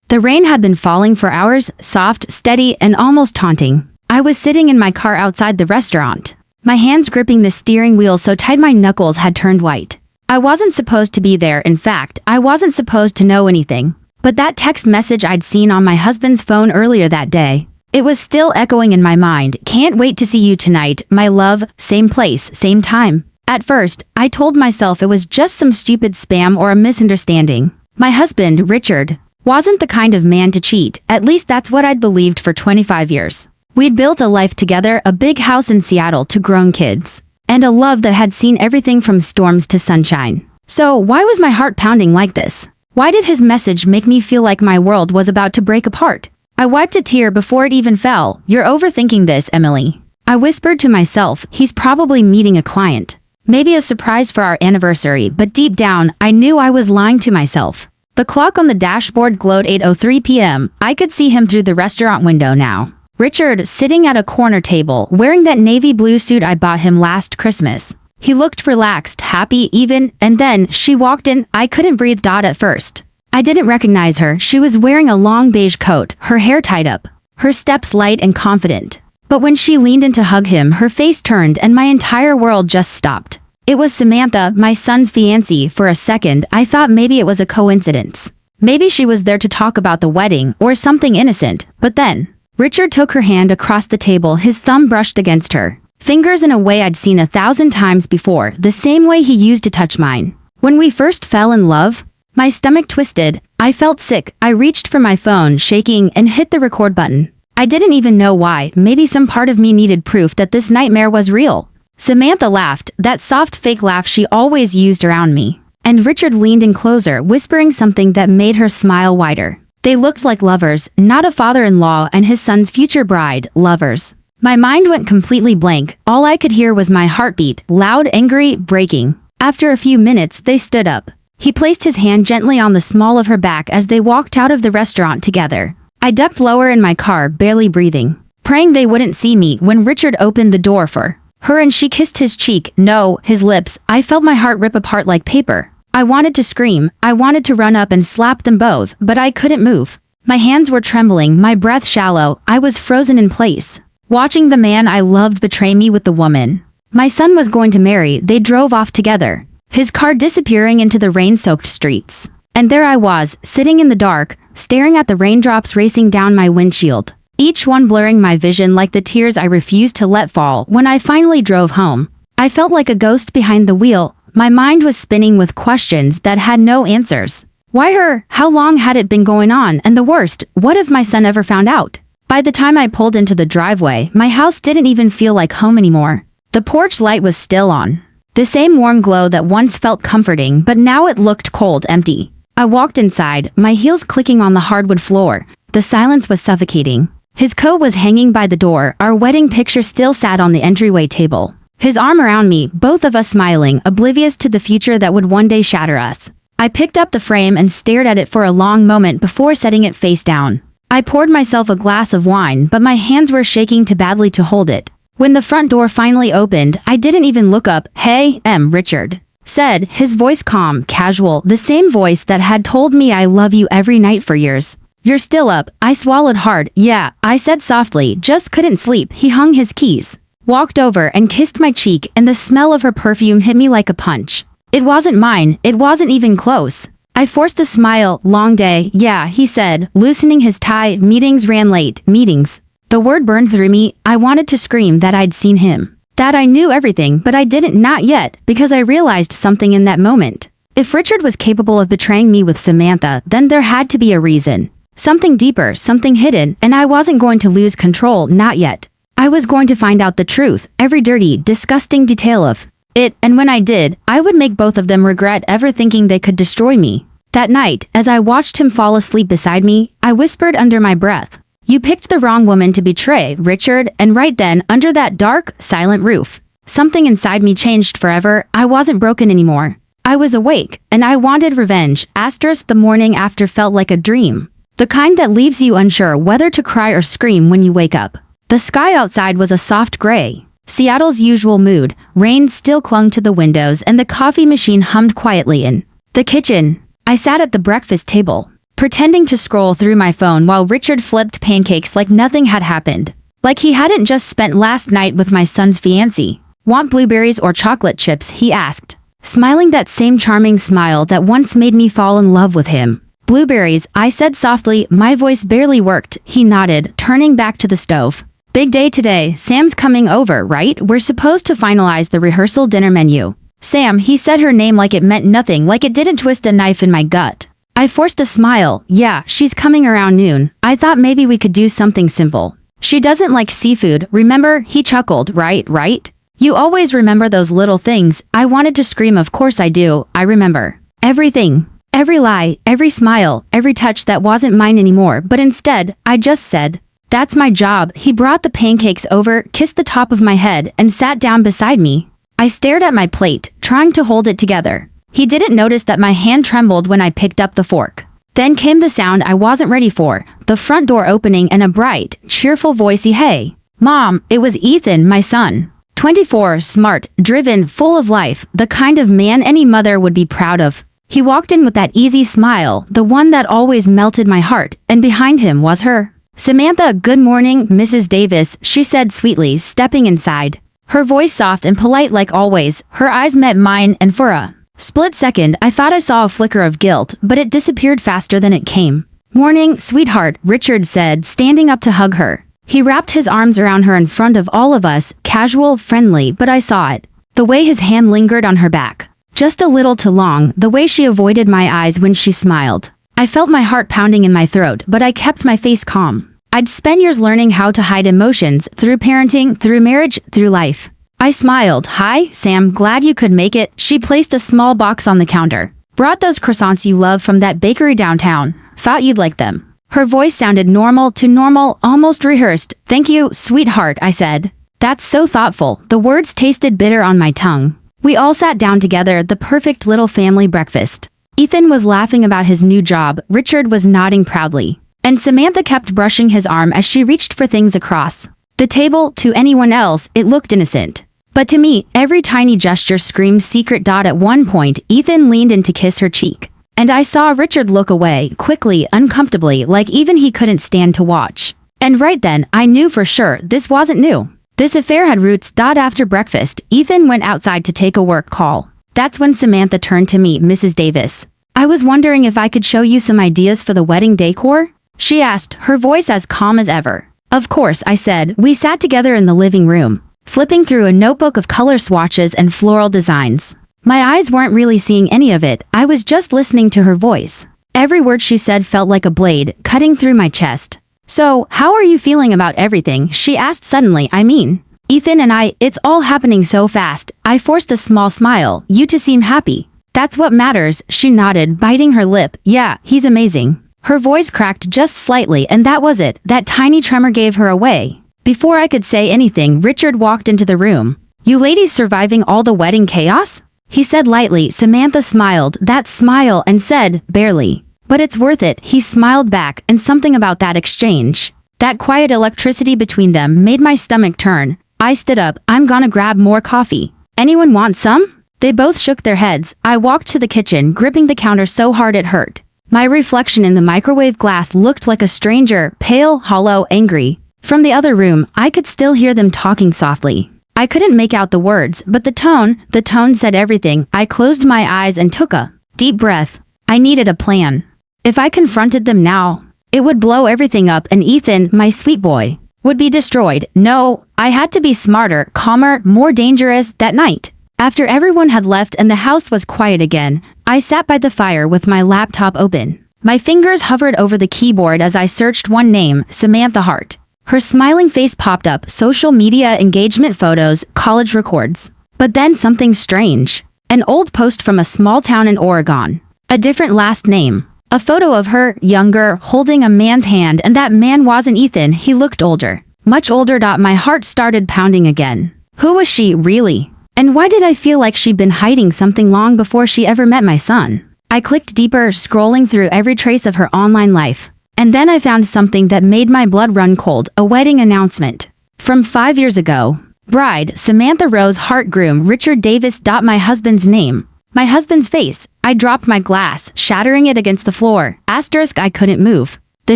The rain had been falling for hours, soft, steady, and almost taunting. I was sitting in my car outside the restaurant, my hands gripping the steering wheel so tight my knuckles had turned white. I wasn't supposed to be there. In fact, I wasn't supposed to know anything. But that text message I'd seen on my husband's phone earlier that day, it was still echoing in my mind. Can't wait to see you tonight, my love, same place, same time. At first, I told myself it was just some stupid spam or a misunderstanding. My husband, Richard, wasn't the kind of man to cheat. At least that's what I'd believed for 25 years. We'd built a life together, a big house in Seattle to grown kids, and a love that had seen everything from storms to sunshine. So why was my heart pounding like this? Why did his message make me feel like my world was about to break apart? I wiped a tear before it even fell. You're overthinking this, Emily. I whispered to myself, he's probably meeting a client. Maybe a surprise for our anniversary, but deep down, I knew I was lying to myself. The clock on the dashboard glowed 8:03 p.m. I could see him through the restaurant window now. Richard, sitting at a corner table, wearing that navy blue suit I bought him last Christmas. He looked relaxed, happy even, and then she walked in. I couldn't breathe. At first, I didn't recognize her. She was wearing a long beige coat, her hair tied up, her steps light and confident. But when she leaned in to hug him, her face turned and my entire world just stopped. It was Samantha, my son's fiancée. For a second, I thought maybe it was a coincidence. Maybe she was there to talk about the wedding or something innocent. But then, Richard took her hand across the table, his thumb brushed against her fingers in a way I'd seen 1,000 times before, the same way he used to touch mine. When we first fell in love, my stomach twisted. I felt sick. I reached for my phone, shaking, and hit the record button. I didn't even know why. Maybe some part of me needed proof that this nightmare was real. Samantha laughed, that soft fake laugh she always used around me. And Richard leaned in closer, whispering something that made her smile wider. They looked like lovers, not a father-in-law and his son's future bride, lovers. My mind went completely blank. All I could hear was my heartbeat, loud, angry, breaking. After a few minutes, they stood up. He placed his hand gently on the small of her back as they walked out of the restaurant together. I ducked lower in my car, barely breathing, praying they wouldn't see me when Richard opened the door for her and she kissed his cheek, no, his lips. I felt my heart rip apart like paper. I wanted to scream. I wanted to run up and slap them both, but I couldn't move. My hands were trembling, my breath shallow. I was frozen in place, watching the man I loved betray me with the woman my son was going to marry. They drove off together, his car disappearing into the rain-soaked streets. And there I was, sitting in the dark, staring at the raindrops racing down my windshield, each one blurring my vision like the tears I refused to let fall. When I finally drove home, I felt like a ghost behind the wheel. My mind was spinning with questions that had no answers. Why her? How long had it been going on? And the worst, what if my son ever found out? By the time I pulled into the driveway, my house didn't even feel like home anymore. The porch light was still on, the same warm glow that once felt comforting, but now it looked cold, empty. I walked inside, my heels clicking on the hardwood floor. The silence was suffocating. His coat was hanging by the door. Our wedding picture still sat on the entryway table, his arm around me, both of us smiling, oblivious to the future that would one day shatter us. I picked up the frame and stared at it for a long moment before setting it face down. I poured myself a glass of wine, but my hands were shaking too badly to hold it. When the front door finally opened, I didn't even look up. Hey, Richard said, his voice calm, casual, the same voice that had told me I love you every night for years. You're still up. I swallowed hard. Yeah, I said softly, just couldn't sleep. He hung his keys, walked over and kissed my cheek, and the smell of her perfume hit me like a punch. It wasn't mine. It wasn't even close. I forced a smile. Long day. Yeah, he said, loosening his tie. Meetings ran late. Meetings. The word burned through me. I wanted to scream that I'd seen him, that I knew everything, but I didn't, not yet, because I realized something in that moment. If Richard was capable of betraying me with Samantha, then there had to be a reason. Something deeper, something hidden, and I wasn't going to lose control, not yet. I was going to find out the truth, every dirty, disgusting detail of it, and when I did, I would make both of them regret ever thinking they could destroy me. That night, as I watched him fall asleep beside me, I whispered under my breath, "You picked the wrong woman to betray, Richard," and right then, under that dark, silent roof, something inside me changed forever. I wasn't broken anymore. I was awake, and I wanted revenge. The morning after felt like a dream. The kind that leaves you unsure whether to cry or scream when you wake up. The sky outside was a soft gray, Seattle's usual mood. Rain still clung to the windows and the coffee machine hummed quietly in the kitchen. I sat at the breakfast table, pretending to scroll through my phone while Richard flipped pancakes like nothing had happened. Like he hadn't just spent last night with my son's fiancée. Want blueberries or chocolate chips? He asked, smiling that same charming smile that once made me fall in love with him. Blueberries, I said softly, my voice barely worked. He nodded, turning back to the stove. Big day today, Sam's coming over, right? We're supposed to finalize the rehearsal dinner menu. Sam, he said her name like it meant nothing, like it didn't twist a knife in my gut. I forced a smile. Yeah, she's coming around noon. I thought maybe we could do something simple. She doesn't like seafood, remember? He chuckled, right? You always remember those little things. I wanted to scream, of course I do, I remember. Everything. Every lie, every smile, every touch that wasn't mine anymore, but instead, I just said, that's my job. He brought the pancakes over, kissed the top of my head, and sat down beside me. I stared at my plate, trying to hold it together. He didn't notice that my hand trembled when I picked up the fork. Then came the sound I wasn't ready for, the front door opening and a bright, cheerful voicey hey. Mom, it was Ethan, my son. 24, smart, driven, full of life, the kind of man any mother would be proud of. He walked in with that easy smile, the one that always melted my heart, and behind him was her. Samantha, good morning, Mrs. Davis, she said sweetly, stepping inside. Her voice soft and polite like always, her eyes met mine, and for a split second, I thought I saw a flicker of guilt, but it disappeared faster than it came. Morning, sweetheart, Richard said, standing up to hug her. He wrapped his arms around her in front of all of us, casual, friendly, but I saw it. The way his hand lingered on her back. Just a little too long, the way she avoided my eyes when she smiled. I felt my heart pounding in my throat, but I kept my face calm. I'd spent years learning how to hide emotions, through parenting, through marriage, through life. I smiled. Hi, Sam, glad you could make it. She placed a small box on the counter. Brought those croissants you love from that bakery downtown. Thought you'd like them. Her voice sounded normal to normal, almost rehearsed. Thank you, sweetheart, I said. That's so thoughtful. The words tasted bitter on my tongue. We all sat down together, the perfect little family breakfast. Ethan was laughing about his new job, Richard was nodding proudly. And Samantha kept brushing his arm as she reached for things across the table. To anyone else, it looked innocent. But to me, every tiny gesture screamed secret. At one point, Ethan leaned in to kiss her cheek. And I saw Richard look away, quickly, uncomfortably, like even he couldn't stand to watch. And right then, I knew for sure this wasn't new. This affair had roots. After breakfast, Ethan went outside to take a work call. That's when Samantha turned to me, Mrs. Davis. I was wondering if I could show you some ideas for the wedding decor? She asked, her voice as calm as ever. Of course, I said. We sat together in the living room, flipping through a notebook of color swatches and floral designs. My eyes weren't really seeing any of it, I was just listening to her voice. Every word she said felt like a blade, cutting through my chest. So, how are you feeling about everything? She asked suddenly. I mean, Ethan and I, it's all happening so fast. I forced a small smile. You two seem happy. That's what matters, she nodded, biting her lip. Yeah, he's amazing. Her voice cracked just slightly, and that was it. That tiny tremor gave her away. Before I could say anything, Richard walked into the room. You ladies surviving all the wedding chaos? He said lightly. Samantha smiled, that smile, and said, barely. But it's worth it, he smiled back, and something about that exchange, that quiet electricity between them, made my stomach turn. I stood up. I'm gonna grab more coffee. Anyone want some? They both shook their heads. I walked to the kitchen, gripping the counter so hard it hurt. My reflection in the microwave glass looked like a stranger, pale, hollow, angry. From the other room, I could still hear them talking softly. I couldn't make out the words, but the tone said everything. I closed my eyes and took a deep breath. I needed a plan. If I confronted them now, it would blow everything up, and Ethan, my sweet boy, would be destroyed. No, I had to be smarter, calmer, more dangerous. That night, after everyone had left and the house was quiet again, I sat by the fire with my laptop open. My fingers hovered over the keyboard as I searched one name, Samantha Hart. Her smiling face popped up, social media engagement photos, college records. But then something strange. An old post from a small town in Oregon. A different last name. A photo of her, younger, holding a man's hand, and that man wasn't Ethan, he looked older. Much older. My heart started pounding again. Who was she, really? And why did I feel like she'd been hiding something long before she ever met my son? I clicked deeper, scrolling through every trace of her online life. And then I found something that made my blood run cold, a wedding announcement. From 5 years ago. Bride, Samantha Rose Hart. Groom, Richard Davis. My husband's name. My husband's face. I dropped my glass, shattering it against the floor. Asterisk, I couldn't move. The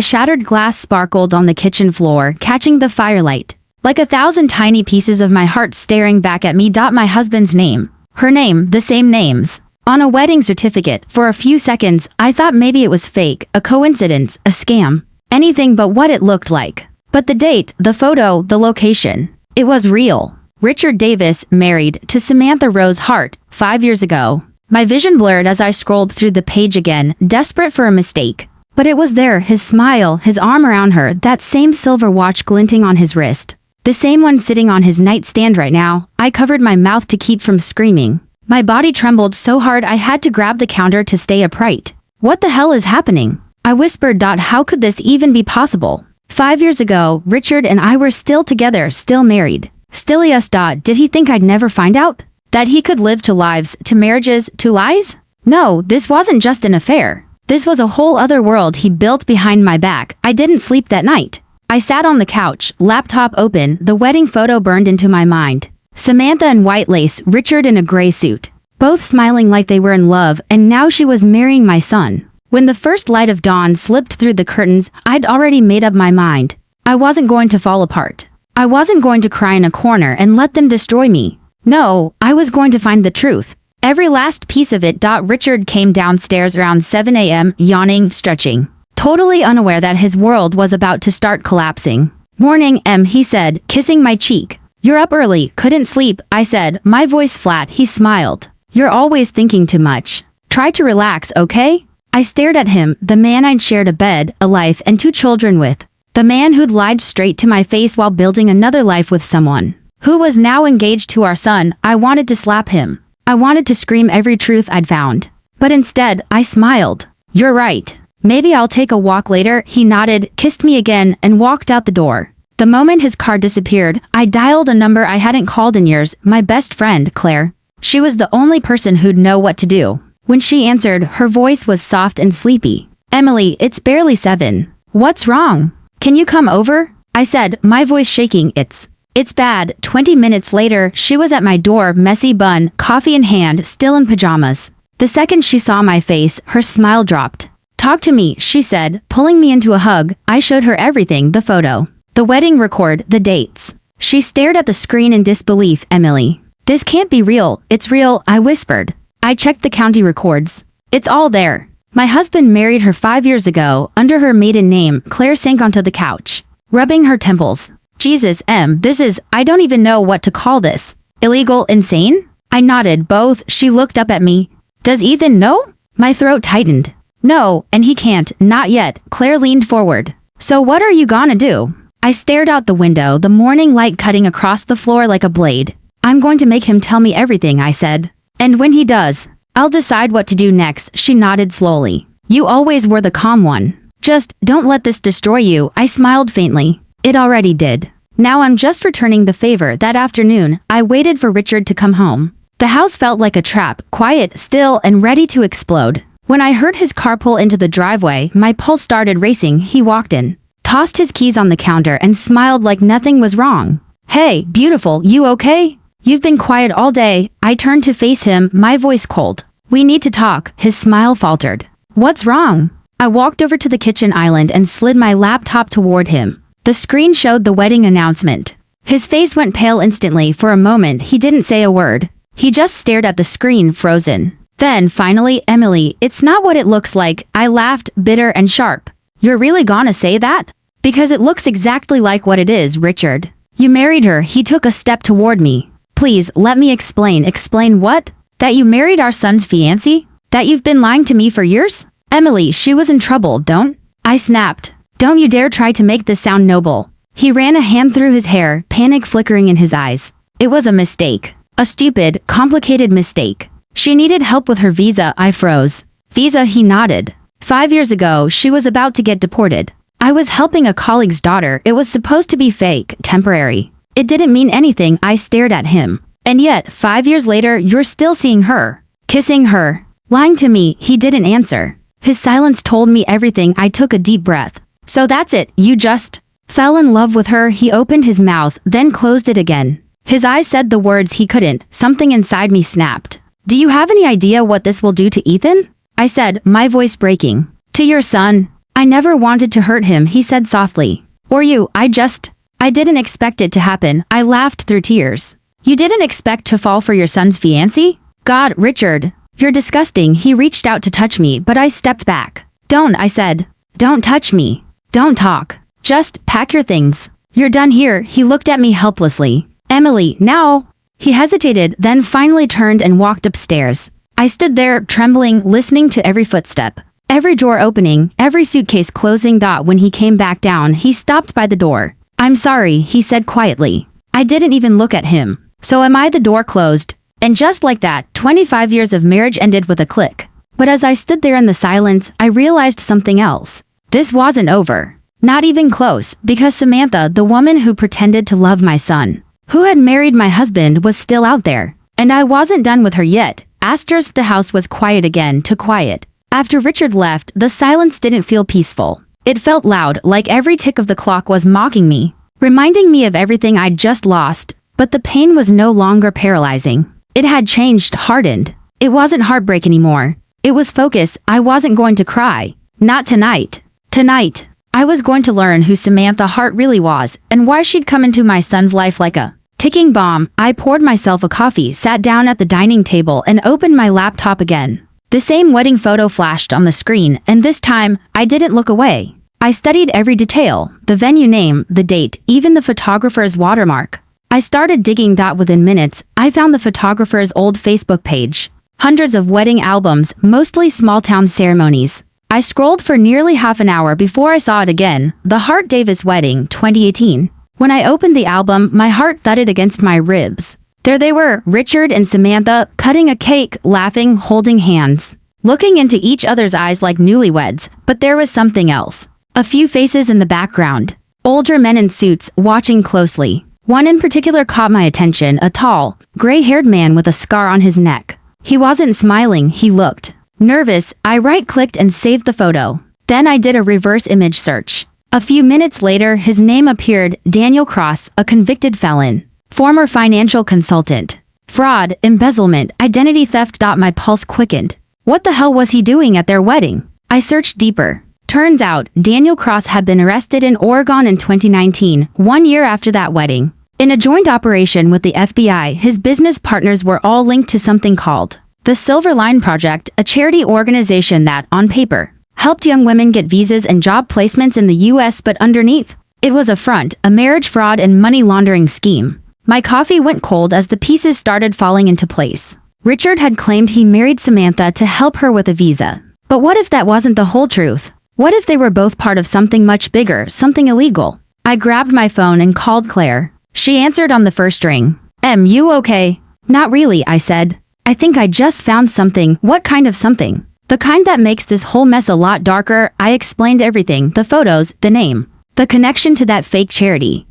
shattered glass sparkled on the kitchen floor, catching the firelight. Like 1,000 tiny pieces of my heart staring back at me. My husband's name. Her name, the same names. On a wedding certificate. For a few seconds, I thought maybe it was fake, a coincidence, a scam. Anything but what it looked like. But the date, the photo, the location. It was real. Richard Davis, married to Samantha Rose Hart, 5 years ago. My vision blurred as I scrolled through the page again, desperate for a mistake. But it was there, his smile, his arm around her, that same silver watch glinting on his wrist. The same one sitting on his nightstand right now. I covered my mouth to keep from screaming. My body trembled so hard I had to grab the counter to stay upright. What the hell is happening? I whispered. How could this even be possible? 5 years ago, Richard and I were still together, still married. Still yes. Did he think I'd never find out? That he could live 2 lives, 2 marriages, 2 lies? No, this wasn't just an affair. This was a whole other world he built behind my back. I didn't sleep that night. I sat on the couch, laptop open, the wedding photo burned into my mind. Samantha in white lace, Richard in a gray suit. Both smiling like they were in love, and now she was marrying my son. When the first light of dawn slipped through the curtains, I'd already made up my mind. I wasn't going to fall apart. I wasn't going to cry in a corner and let them destroy me. No, I was going to find the truth. Every last piece of it. Richard came downstairs around 7 a.m., yawning, stretching. Totally unaware that his world was about to start collapsing. Morning, he said, kissing my cheek. You're up early, couldn't sleep, I said, my voice flat. He smiled. You're always thinking too much. Try to relax, okay? I stared at him, the man I'd shared a bed, a life, and 2 children with. The man who'd lied straight to my face while building another life with someone who was now engaged to our son. I wanted to slap him. I wanted to scream every truth I'd found. But instead, I smiled. You're right. Maybe I'll take a walk later. He nodded, kissed me again, and walked out the door. The moment his car disappeared, I dialed a number I hadn't called in years, my best friend, Claire. She was the only person who'd know what to do. When she answered, her voice was soft and sleepy. Emily, it's barely 7. What's wrong? Can you come over? I said, my voice shaking. It's bad. 20 minutes later, she was at my door, messy bun, coffee in hand, still in pajamas. The second she saw my face, her smile dropped. Talk to me, she said, pulling me into a hug. I showed her everything, the photo, the wedding record, the dates. She stared at the screen in disbelief. Emily, this can't be real. It's real, I whispered. I checked the county records. It's all there. My husband married her 5 years ago, under her maiden name. Claire sank onto the couch, rubbing her temples. Jesus, this is, I don't even know what to call this. Illegal, insane? I nodded both. She looked up at me. Does Ethan know? My throat tightened. No, and he can't, not yet. Claire leaned forward. So what are you gonna do? I stared out the window, the morning light cutting across the floor like a blade. I'm going to make him tell me everything, I said. And when he does, I'll decide what to do next. She nodded slowly. You always were the calm one. Just, don't let this destroy you. I smiled faintly. It already did. Now I'm just returning the favor. That afternoon, I waited for Richard to come home. The house felt like a trap, quiet, still, and ready to explode. When I heard his car pull into the driveway, my pulse started racing. He walked in, tossed his keys on the counter, and smiled like nothing was wrong. Hey, beautiful, you okay? You've been quiet all day. I turned to face him, my voice cold. We need to talk. His smile faltered. What's wrong? I walked over to the kitchen island and slid my laptop toward him. The screen showed the wedding announcement. His face went pale instantly. For a moment, he didn't say a word. He just stared at the screen, frozen. Then, finally, Emily, it's not what it looks like. I laughed, bitter and sharp. You're really gonna say that? Because it looks exactly like what it is, Richard. You married her. He took a step toward me. Please, let me explain. Explain what? That you married our son's fiancé? That you've been lying to me for years? Emily, she was in trouble, don't? I snapped. Don't you dare try to make this sound noble. He ran a hand through his hair, panic flickering in his eyes. It was a mistake. A stupid, complicated mistake. She needed help with her visa. I froze. Visa, he nodded. 5 years ago, she was about to get deported. I was helping a colleague's daughter. It was supposed to be fake, temporary. It didn't mean anything. I stared at him. And yet, 5 years later, you're still seeing her. Kissing her. Lying to me. He didn't answer. His silence told me everything. I took a deep breath. So that's it. You just fell in love with her. He opened his mouth, then closed it again. His eyes said the words he couldn't. Something inside me snapped. Do you have any idea what this will do to Ethan? I said, my voice breaking. To your son. I never wanted to hurt him, he said softly. Or you, I didn't expect it to happen. I laughed through tears. You didn't expect to fall for your son's fiancé? God, Richard. You're disgusting. He reached out to touch me, but I stepped back. Don't, I said. Don't touch me. Don't talk. Just pack your things. You're done here. He looked at me helplessly. Emily, now. He hesitated, then finally turned and walked upstairs. I stood there, trembling, listening to every footstep. Every door opening, every suitcase closing. When he came back down, he stopped by the door. I'm sorry, he said quietly. I didn't even look at him. So am I? The door closed. And just like that, 25 years of marriage ended with a click. But as I stood there in the silence, I realized something else. This wasn't over. Not even close, because Samantha, the woman who pretended to love my son, who had married my husband, was still out there. And I wasn't done with her yet. The house was quiet again, too quiet. After Richard left, the silence didn't feel peaceful. It felt loud, like every tick of the clock was mocking me, reminding me of everything I'd just lost. But the pain was no longer paralyzing. It had changed, hardened. It wasn't heartbreak anymore. It was focus. I wasn't going to cry. Not tonight. Tonight, I was going to learn who Samantha Hart really was and why she'd come into my son's life like a ticking bomb. I poured myself a coffee, sat down at the dining table, and opened my laptop again. The same wedding photo flashed on the screen, and this time, I didn't look away. I studied every detail, the venue name, the date, even the photographer's watermark. I started digging. Within minutes, I found the photographer's old Facebook page. Hundreds of wedding albums, mostly small-town ceremonies. I scrolled for nearly half an hour before I saw it again, the Hart Davis wedding, 2018. When I opened the album, my heart thudded against my ribs. There they were, Richard and Samantha, cutting a cake, laughing, holding hands, looking into each other's eyes like newlyweds. But there was something else. A few faces in the background. Older men in suits, watching closely. One in particular caught my attention, a tall, gray-haired man with a scar on his neck. He wasn't smiling, he looked nervous. I right-clicked and saved the photo. Then I did a reverse image search. A few minutes later, his name appeared, Daniel Cross, a convicted felon, former financial consultant. Fraud, embezzlement, identity theft. My pulse quickened. What the hell was he doing at their wedding? I searched deeper. Turns out, Daniel Cross had been arrested in Oregon in 2019, 1 year after that wedding. In a joint operation with the FBI, his business partners were all linked to something called the Silver Line Project, a charity organization that, on paper, helped young women get visas and job placements in the U.S., but underneath, it was a front, a marriage fraud and money laundering scheme. My coffee went cold as the pieces started falling into place. Richard had claimed he married Samantha to help her with a visa. But what if that wasn't the whole truth? What if they were both part of something much bigger, something illegal? I grabbed my phone and called Claire. She answered on the first ring. You okay? Not really, I said. I think I just found something. What kind of something? The kind that makes this whole mess a lot darker. I explained everything, the photos, the name, the connection to that fake charity.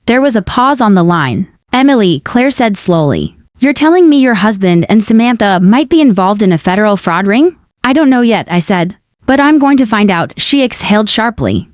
There was a pause on the line. Emily, Claire said slowly. You're telling me your husband and Samantha might be involved in a federal fraud ring? I don't know yet, I said. But I'm going to find out, she exhaled sharply.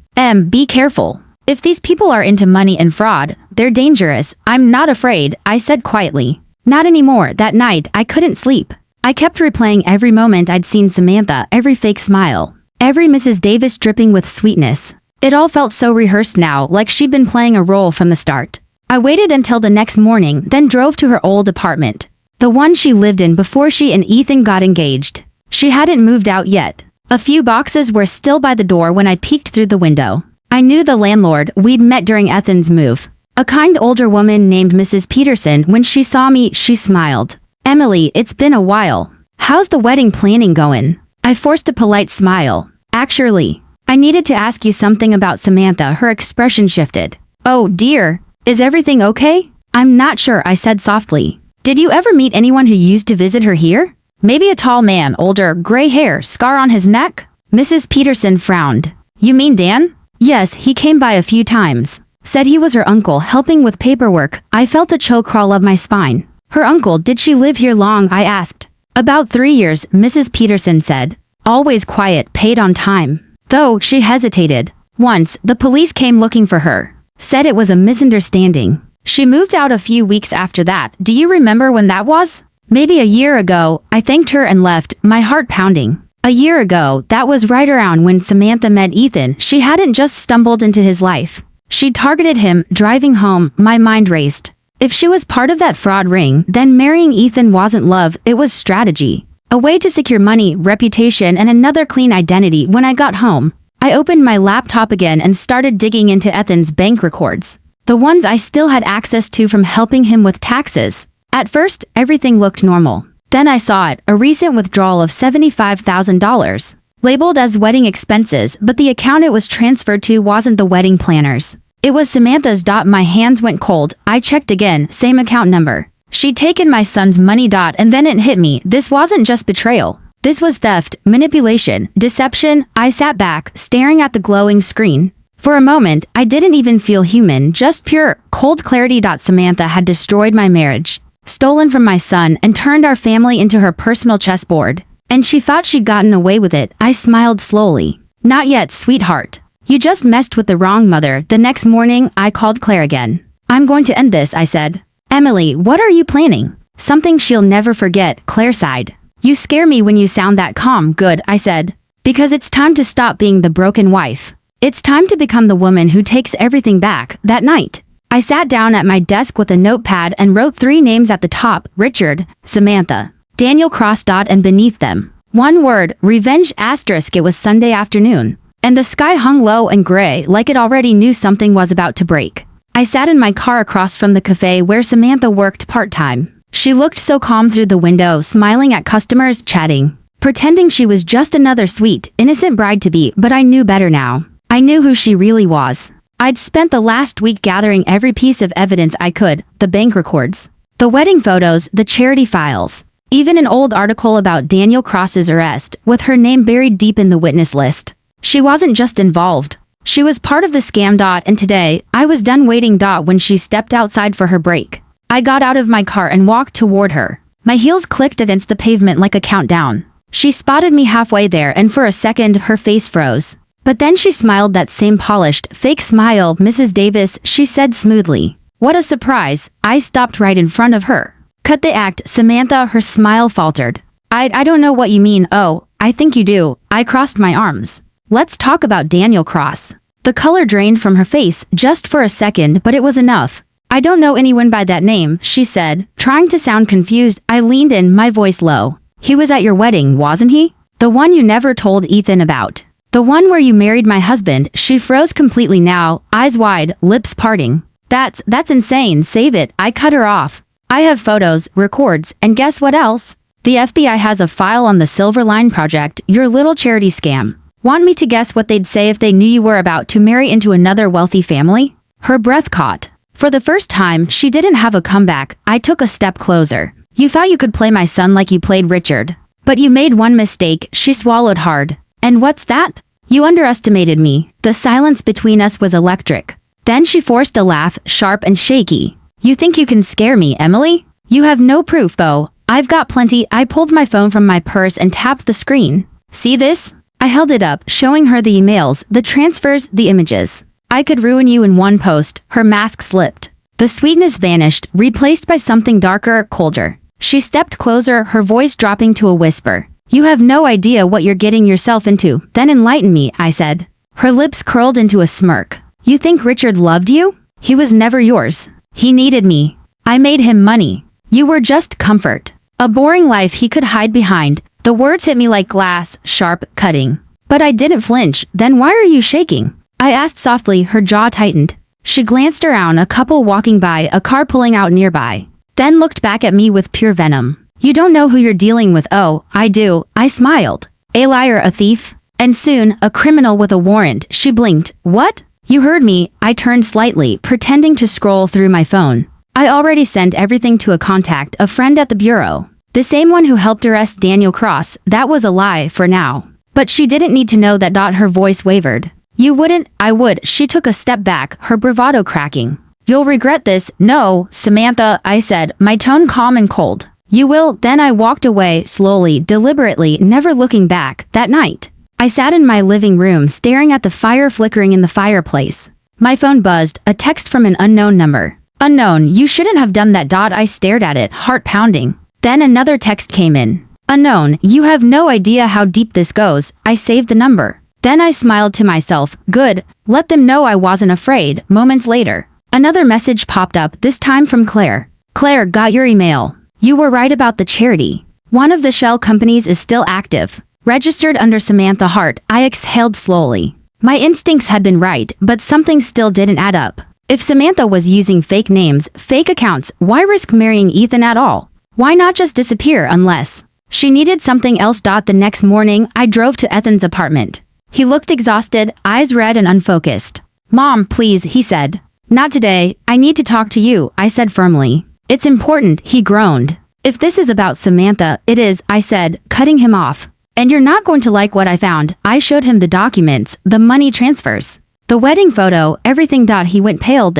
Be careful. If these people are into money and fraud, they're dangerous. I'm not afraid, I said quietly. Not anymore. That night, I couldn't sleep. I kept replaying every moment I'd seen Samantha, every fake smile, every Mrs. Davis dripping with sweetness. It all felt so rehearsed now, like she'd been playing a role from the start. I waited until the next morning, then drove to her old apartment, the one she lived in before she and Ethan got engaged. She hadn't moved out yet. A few boxes were still by the door when I peeked through the window. I knew the landlord. We'd met during Ethan's move. A kind older woman named Mrs. Peterson. When she saw me, she smiled. Emily, it's been a while. How's the wedding planning going? I forced a polite smile. Actually, I needed to ask you something about Samantha. Her expression shifted. Oh dear, is everything okay? I'm not sure, I said softly. Did you ever meet anyone who used to visit her here? Maybe a tall man, older, gray hair, scar on his neck? Mrs. Peterson frowned. You mean Dan? Yes, he came by a few times. Said he was her uncle helping with paperwork. I felt a chill crawl up my spine. Her uncle, did she live here long? I asked. About 3 years, Mrs. Peterson said. Always quiet, paid on time. Though, she hesitated. Once, the police came looking for her. Said it was a misunderstanding. She moved out a few weeks after that. Do you remember when that was? Maybe a year ago, I thanked her and left, my heart pounding. A year ago, that was right around when Samantha met Ethan. She hadn't just stumbled into his life. She targeted him, driving home, my mind raced. If she was part of that fraud ring, then marrying Ethan wasn't love, it was strategy. A way to secure money, reputation, and another clean identity. When I got home, I opened my laptop again and started digging into Ethan's bank records. The ones I still had access to from helping him with taxes. At first, everything looked normal. Then I saw it, a recent withdrawal of $75,000. Labeled as wedding expenses, but the account it was transferred to wasn't the wedding planner's. It was Samantha's. My hands went cold. I checked again, same account number. She'd taken my son's money. And then it hit me, this wasn't just betrayal. This was theft, manipulation, deception. I sat back, staring at the glowing screen. For a moment, I didn't even feel human, just pure, cold clarity. Samantha had destroyed my marriage, stolen from my son, and turned our family into her personal chessboard. And she thought she'd gotten away with it. I smiled slowly. Not yet, sweetheart. You just messed with the wrong mother. The next morning, I called Claire again. I'm going to end this, I said. Emily, what are you planning? Something she'll never forget, Claire sighed. You scare me when you sound that calm. Good, I said. Because it's time to stop being the broken wife. It's time to become the woman who takes everything back. That night, I sat down at my desk with a notepad and wrote 3 names at the top: Richard, Samantha, Daniel Cross. And beneath them, one word: revenge. It was Sunday afternoon, and the sky hung low and gray, like it already knew something was about to break. I sat in my car across from the cafe where Samantha worked part-time. She looked so calm through the window, smiling at customers, chatting, pretending she was just another sweet, innocent bride-to-be. But I knew better now. I knew who she really was. I'd spent the last week gathering every piece of evidence I could: the bank records, the wedding photos, the charity files, even an old article about Daniel Cross's arrest, with her name buried deep in the witness list. She wasn't just involved. She was part of the scam. And today, I was done waiting. When she stepped outside for her break, I got out of my car and walked toward her. My heels clicked against the pavement like a countdown. She spotted me halfway there, and for a second, her face froze. But then she smiled, that same polished, fake smile. Mrs. Davis, she said smoothly. What a surprise. I stopped right in front of her. Cut the act, Samantha. Her smile faltered. I don't know what you mean. Oh, I think you do. I crossed my arms. Let's talk about Daniel Cross. The color drained from her face just for a second, but it was enough. I don't know anyone by that name, she said, trying to sound confused. I leaned in, my voice low. He was at your wedding, wasn't he? The one you never told Ethan about. The one where you married my husband. She froze completely now, eyes wide, lips parting. That's insane. Save it. I cut her off. I have photos, records, and guess what else? The FBI has a file on the Silver Line Project, your little charity scam. Want me to guess what they'd say if they knew you were about to marry into another wealthy family? Her breath caught. For the first time, she didn't have a comeback. I took a step closer. You thought you could play my son like you played Richard. But you made one mistake. She swallowed hard. And what's that? You underestimated me. The silence between us was electric. Then she forced a laugh, sharp and shaky. You think you can scare me, Emily? You have no proof, though. I've got plenty. I pulled my phone from my purse and tapped the screen. See this? I held it up, showing her the emails, the transfers, the images. I could ruin you in one post. Her mask slipped. The sweetness vanished, replaced by something darker, colder. She stepped closer, her voice dropping to a whisper. You have no idea what you're getting yourself into. Then enlighten me, I said. Her lips curled into a smirk. You think Richard loved you? He was never yours. He needed me. I made him money. You were just comfort. A boring life he could hide behind. The words hit me like glass, sharp, cutting. But I didn't flinch. Then why are you shaking? I asked softly, her jaw tightened. She glanced around, a couple walking by, a car pulling out nearby. Then looked back at me with pure venom. You don't know who you're dealing with. Oh, I do. I smiled. A liar, a thief. And soon, a criminal with a warrant. She blinked. What? You heard me. I turned slightly, pretending to scroll through my phone. I already sent everything to a contact, a friend at the bureau. The same one who helped arrest Daniel Cross. That was a lie for now. But she didn't need to know that. Her voice wavered. You wouldn't? I would. She took a step back, her bravado cracking. You'll regret this. No, Samantha, I said, my tone calm and cold. You will. Then I walked away, slowly, deliberately, never looking back. That night, I sat in my living room, staring at the fire flickering in the fireplace. My phone buzzed, a text from an unknown number. Unknown, you shouldn't have done that. I stared at it, heart pounding. Then another text came in. Unknown, you have no idea how deep this goes. I saved the number. Then I smiled to myself. Good. Let them know I wasn't afraid. Moments later, another message popped up, this time from Claire. Claire, got your email. You were right about the charity. One of the shell companies is still active. Registered under Samantha Hart. I exhaled slowly. My instincts had been right, but something still didn't add up. If Samantha was using fake names, fake accounts, why risk marrying Ethan at all? Why not just disappear unless she needed something else? The next morning, I drove to Ethan's apartment. He looked exhausted, eyes red and unfocused. Mom, please, he said. Not today. I need to talk to you, I said firmly. It's important, he groaned. If this is about Samantha, it is, I said, cutting him off. And you're not going to like what I found. I showed him the documents, the money transfers, the wedding photo, everything. He went pale.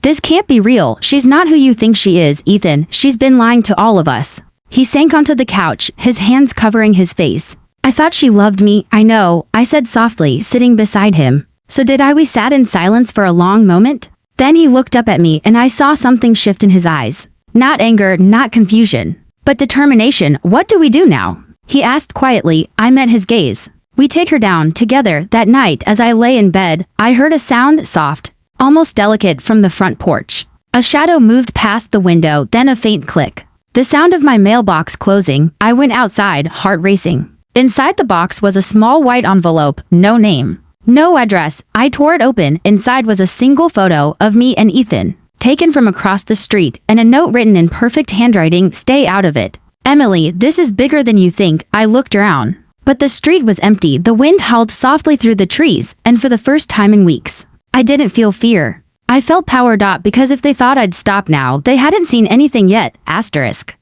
This can't be real. She's not who you think she is, Ethan. She's been lying to all of us. He sank onto the couch, his hands covering his face. I thought she loved me. I know, I said softly, sitting beside him. So did I? We sat in silence for a long moment. Then he looked up at me and I saw something shift in his eyes. Not anger, not confusion, but determination. What do we do now? He asked quietly. I met his gaze. We take her down together. That night, as I lay in bed, I heard a sound, soft, almost delicate, from the front porch. A shadow moved past the window, then a faint click. The sound of my mailbox closing. I went outside, heart racing. Inside the box was a small white envelope, no name, no address. I tore it open. Inside was a single photo of me and Ethan, taken from across the street, and a note written in perfect handwriting, stay out of it. Emily, this is bigger than you think. I looked around, but the street was empty. The wind howled softly through the trees, and for the first time in weeks, I didn't feel fear. I felt power. Because if they thought I'd stop now, they hadn't seen anything yet. Asterisk.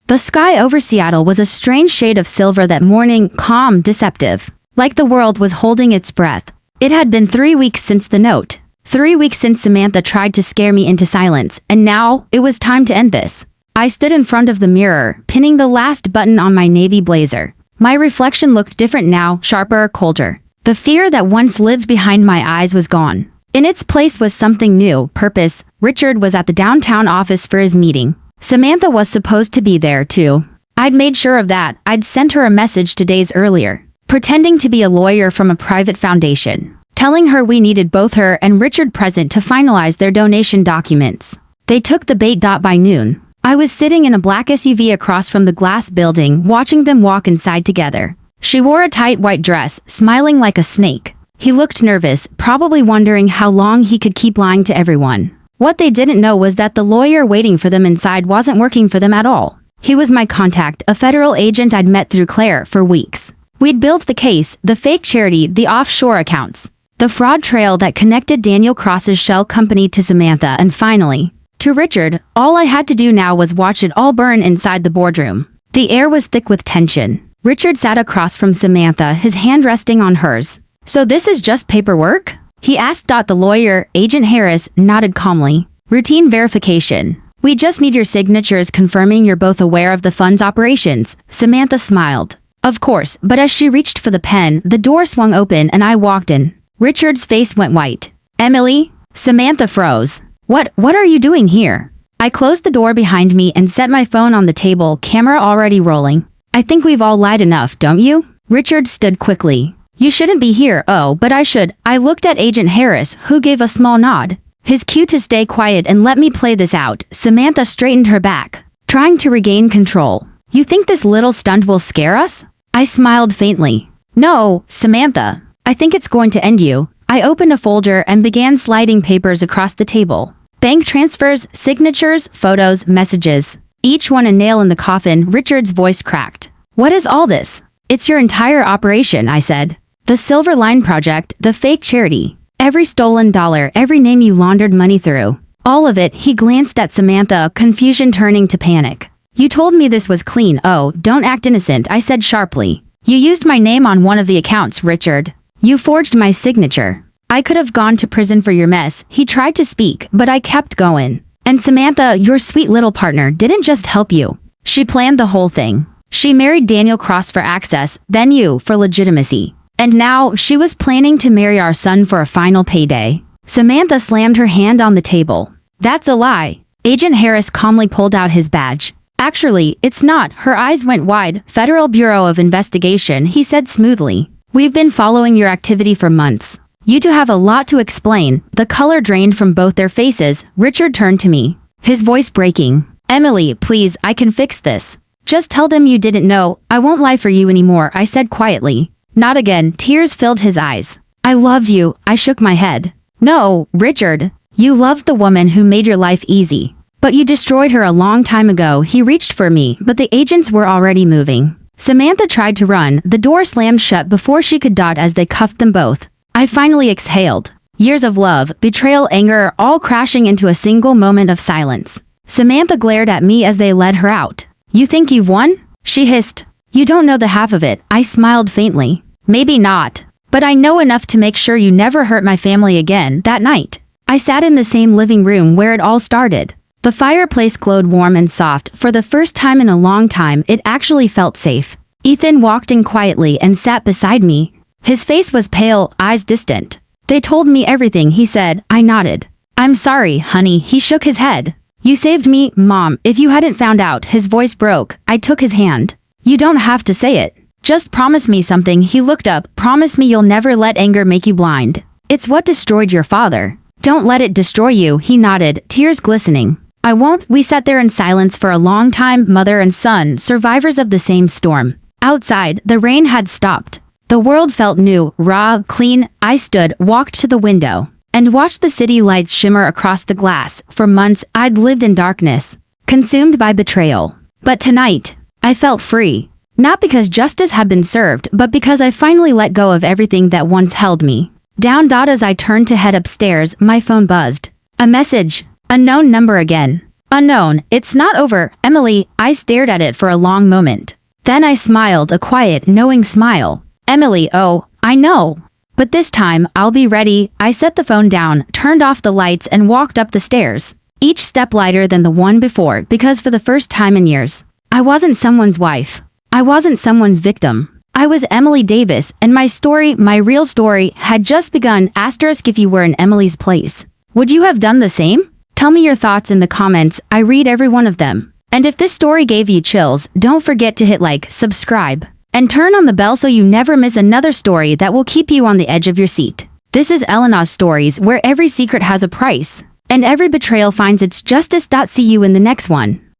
The sky over Seattle was a strange shade of silver that morning, calm, deceptive, like the world was holding its breath. It had been 3 weeks since the note, 3 weeks since Samantha tried to scare me into silence, and now it was time to end this. I stood in front of the mirror, pinning the last button on my navy blazer. My reflection looked different now, sharper, colder. The fear that once lived behind my eyes was gone. In its place was something new, purpose. Richard was at the downtown office for his meeting. Samantha was supposed to be there too. I'd made sure of that. I'd sent her a message 2 days earlier, pretending to be a lawyer from a private foundation, telling her we needed both her and Richard present to finalize their donation documents. They took the bait. By noon, I was sitting in a black SUV across from the glass building, watching them walk inside together. She wore a tight white dress, smiling like a snake. He looked nervous, probably wondering how long he could keep lying to everyone. What they didn't know was that the lawyer waiting for them inside wasn't working for them at all. He was my contact, a federal agent I'd met through Claire for weeks. We'd built the case, the fake charity, the offshore accounts, the fraud trail that connected Daniel Cross's shell company to Samantha and finally, to Richard. All I had to do now was watch it all burn inside the boardroom. The air was thick with tension. Richard sat across from Samantha, his hand resting on hers. So this is just paperwork? He asked. The lawyer, Agent Harris, nodded calmly. Routine verification. We just need your signatures confirming you're both aware of the fund's operations. Samantha smiled. Of course, but as she reached for the pen, the door swung open and I walked in. Richard's face went white. Emily? Samantha froze. What are you doing here? I closed the door behind me and set my phone on the table, camera already rolling. I think we've all lied enough, don't you? Richard stood quickly. You shouldn't be here. Oh, but I should. I looked at Agent Harris, who gave a small nod. His cue to stay quiet and let me play this out. Samantha straightened her back, trying to regain control. You think this little stunt will scare us? I smiled faintly. No, Samantha. I think it's going to end you. I opened a folder and began sliding papers across the table. Bank transfers, signatures, photos, messages. Each one a nail in the coffin. Richard's voice cracked. What is all this? It's your entire operation, I said. The Silver Line Project, the fake charity. Every stolen dollar, every name you laundered money through. All of it. He glanced at Samantha, confusion turning to panic. You told me this was clean. Oh, don't act innocent, I said sharply. You used my name on one of the accounts, Richard. You forged my signature. I could have gone to prison for your mess. He tried to speak, but I kept going. And Samantha, your sweet little partner, didn't just help you. She planned the whole thing. She married Daniel Cross for access, then you for legitimacy. And now, she was planning to marry our son for a final payday. Samantha slammed her hand on the table. That's a lie. Agent Harris calmly pulled out his badge. Actually, it's not. Her eyes went wide. Federal Bureau of Investigation, he said smoothly. We've been following your activity for months. You two have a lot to explain. The color drained from both their faces. Richard turned to me, his voice breaking. Emily, please, I can fix this. Just tell them you didn't know. I won't lie for you anymore, I said quietly. Not again. Tears filled his eyes. I loved you. I shook my head. No, Richard. You loved the woman who made your life easy. But you destroyed her a long time ago. He reached for me, but the agents were already moving. Samantha tried to run. The door slammed shut before she could dodge as they cuffed them both. I finally exhaled. Years of love, betrayal, anger, all crashing into a single moment of silence. Samantha glared at me as they led her out. You think you've won? She hissed. You don't know the half of it. I smiled faintly. Maybe not. But I know enough to make sure you never hurt my family again. That night, I sat in the same living room where it all started. The fireplace glowed warm and soft. For the first time in a long time, it actually felt safe. Ethan walked in quietly and sat beside me. His face was pale, eyes distant. They told me everything, he said. I nodded. I'm sorry, honey. He shook his head. You saved me, Mom. If you hadn't found out, his voice broke. I took his hand. You don't have to say it. Just promise me something. He looked up. Promise me you'll never let anger make you blind. It's what destroyed your father. Don't let it destroy you, he nodded, tears glistening. I won't. We sat there in silence for a long time, mother and son, survivors of the same storm. Outside, the rain had stopped. The world felt new, raw, clean. I stood, walked to the window, and watched the city lights shimmer across the glass. For months, I'd lived in darkness, consumed by betrayal. But tonight, I felt free. Not because justice had been served, but because I finally let go of everything that once held me. Down. As I turned to head upstairs, my phone buzzed. A message. Unknown number again. Unknown. It's not over, Emily. I stared at it for a long moment. Then I smiled, a quiet, knowing smile. Emily, oh, I know. But this time, I'll be ready. I set the phone down, turned off the lights, and walked up the stairs. Each step lighter than the one before, because for the first time in years, I wasn't someone's wife. I wasn't someone's victim. I was Emily Davis, and my story, my real story, had just begun. Asterisk if you were in Emily's place. Would you have done the same? Tell me your thoughts in the comments. I read every one of them. And if this story gave you chills, don't forget to hit like, subscribe, and turn on the bell so you never miss another story that will keep you on the edge of your seat. This is Elena's Stories, where every secret has a price, and every betrayal finds its justice. See you in the next one.